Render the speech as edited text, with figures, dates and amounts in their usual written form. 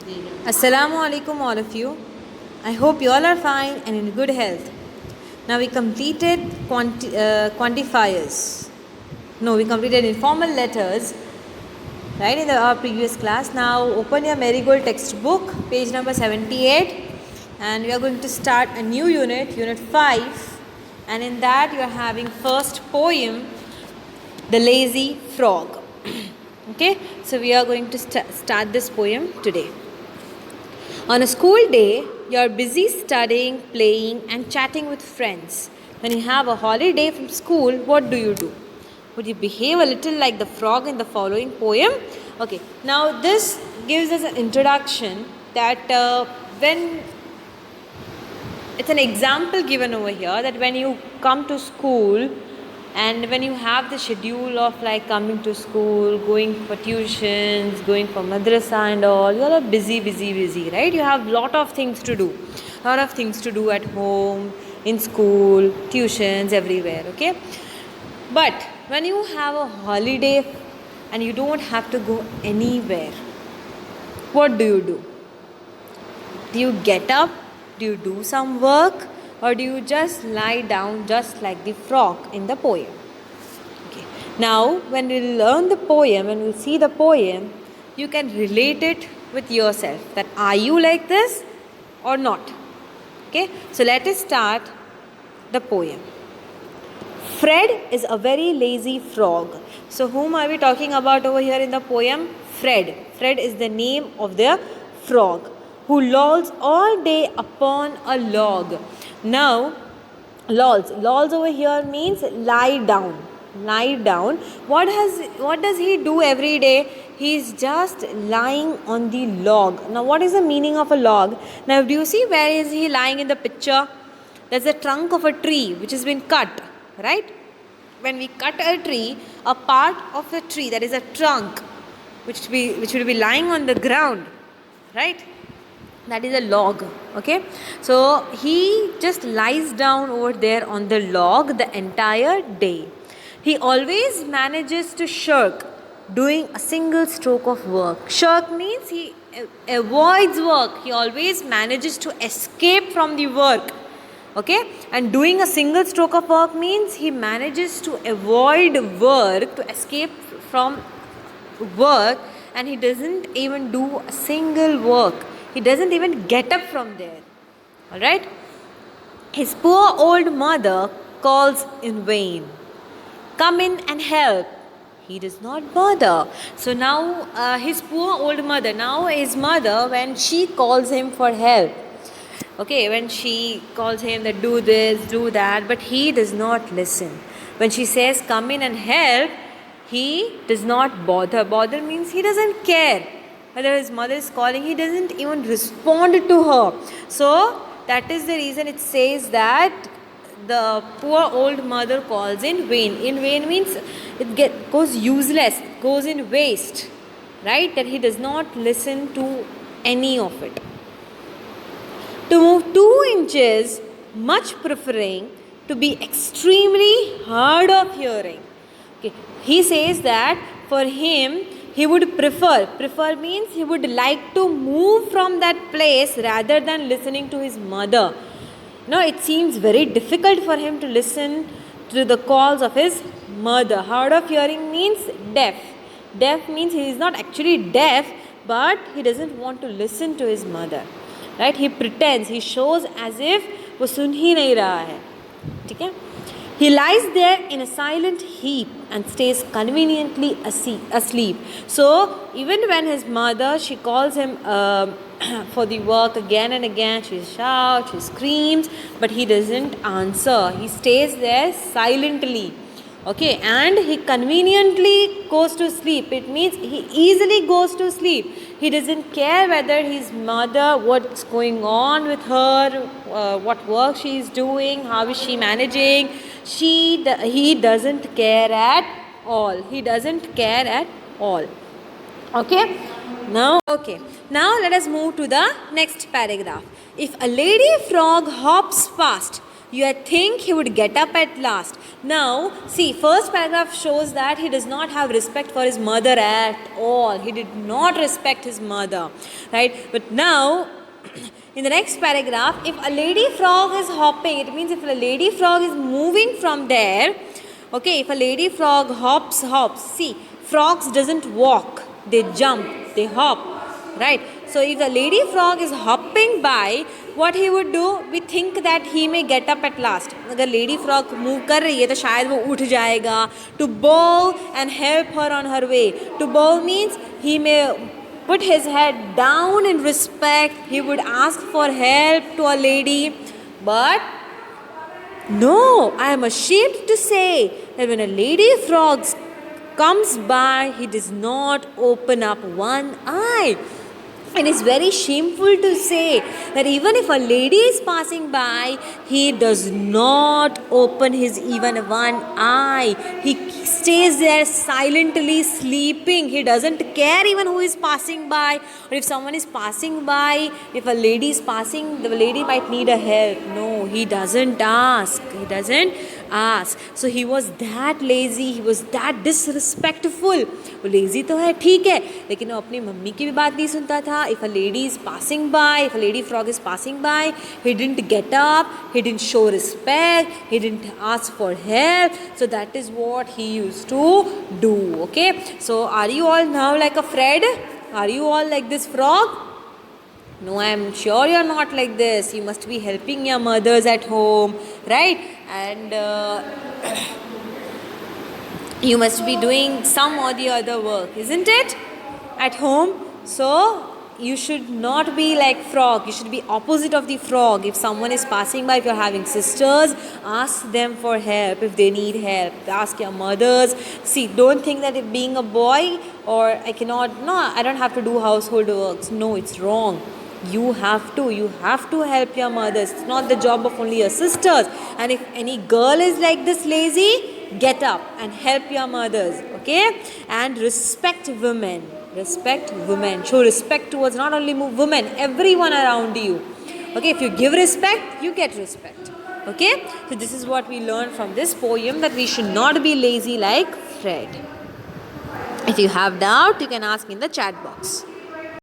Assalamu alaikum all of you. I hope you all are fine and in good health. Now we completed quantifiers. No, we completed informal letters, right, in our previous class. Now open your Marigold textbook, page number 78, and we are going to start a new unit, unit 5, and in that you are having first poem, The Lazy Frog. Okay, so we are going to start this poem today. On a school day, you are busy studying, playing, and chatting with friends. When you have a holiday from school, what do? Would you behave a little like the frog in the following poem? Okay, now this gives us an introduction that when it's an example given over here that when you come to school and when you have the schedule of like coming to school, going for tuitions, going for madrasa and all, you are busy, right? You have lot of things to do. Lot of things to do at home, in school, tuitions, everywhere, okay? But when you have a holiday and you don't have to go anywhere, what do? Do you get up? Do you do some work? Or do you just lie down just like the frog in the poem? Okay. Now, when we learn the poem and we see the poem, you can relate it with yourself. That are you like this or not? Okay. So let us start the poem. Fred is a very lazy frog. So whom are we talking about over here in the poem? Fred. Fred is the name of the frog who lolls all day upon a log. Now, lolls over here means lie down. Lie down. What does he do every day? He is just lying on the log. Now, what is the meaning of a log? Now, do you see where is he lying in the picture? There's a trunk of a tree which has been cut, right? When we cut a tree, a part of the tree, that is a trunk, which will be lying on the ground, right? That is a log, okay? So he just lies down over there on the log the entire day. He always manages to shirk doing a single stroke of work. Shirk means he avoids work. He always manages to escape from the work, okay? And doing a single stroke of work means he manages to avoid work, to escape from work, and he doesn't even do a single work. He doesn't even get up from there. Alright? His poor old mother calls in vain. Come in and help. He does not bother. So now his poor old mother, now his mother, when she calls him for help, okay, when she calls him that do this, do that, but he does not listen. When she says come in and help, he does not bother. Bother means he doesn't care. Whether his mother is calling, he doesn't even respond to her. So that is the reason it says that the poor old mother calls in vain. In vain means it goes useless, goes in waste, right? That he does not listen to any of it. To move 2 inches, much preferring to be extremely hard of hearing. Okay. He says that for him, he would prefer means he would like to move from that place rather than listening to his mother. Now it seems very difficult for him to listen to the calls of his mother. Hard of hearing means deaf. Deaf means he is not actually deaf, but he doesn't want to listen to his mother. Right? He pretends, he shows as if वो सुन ही नहीं रहा है. ठीक है? He lies there in a silent heap and stays conveniently asleep. So, even when his mother, she calls him for the work again and again, she shouts, she screams, but he doesn't answer. He stays there silently. Okay, and he conveniently goes to sleep. It means he easily goes to sleep. He doesn't care whether his mother, what's going on with her, what work she is doing, how is she managing. He doesn't care at all. He doesn't care at all. Okay. Now let us move to the next paragraph. If a lady frog hops fast, You think he would get up at last. Now, see, first paragraph shows that he does not have respect for his mother at all. He did not respect his mother, right? But now, in the next paragraph, if a lady frog is hopping, it means if a lady frog is moving from there, okay, if a lady frog hops, see, frogs doesn't walk, they jump, they hop, right? So if the lady frog is hopping by, what he would do, we think that he may get up at last. अगर lady frog move कर रही है तो शायद वो उठ जाएगा. To bow and help her on her way. To bow means he may put his head down in respect. He would ask for help to a lady. But no, I am ashamed to say that when a lady frog comes by, he does not open up one eye. And it's very shameful to say that even if a lady is passing by, he does not open his even one eye. He stays there silently sleeping. He doesn't care even who is passing by. Or if someone is passing by, if a lady is passing, the lady might need a help. No, he doesn't ask. He doesn't ask. So he was that lazy. He was that disrespectful. वो lazy तो है, ठीक है, लेकिन वो अपनी mummy की भी बात नहीं सुनता था. If a lady is passing by, if a lady frog is passing by, he didn't get up, he didn't show respect, he didn't ask for help. So that is what he used to do. Okay, so are you all now like a Fred? Are you all like this frog? No, I am sure you are not like this. You must be helping your mothers at home, right? And you must be doing some or the other work, isn't it? At home. So you should not be like frog. You should be opposite of the frog. If someone is passing by, if you're having sisters, ask them for help if they need help. Ask your mothers. See, don't think that if being a boy or I don't have to do household works. No, it's wrong. You have to help your mothers. It's not the job of only your sisters. And if any girl is like this lazy, get up and help your mothers. Okay, and respect women. Show respect towards not only women, everyone around you. Okay, if you give respect, you get respect. Okay, so this is what we learned from this poem, that we should not be lazy like Fred. If you have doubt, you can ask in the chat box.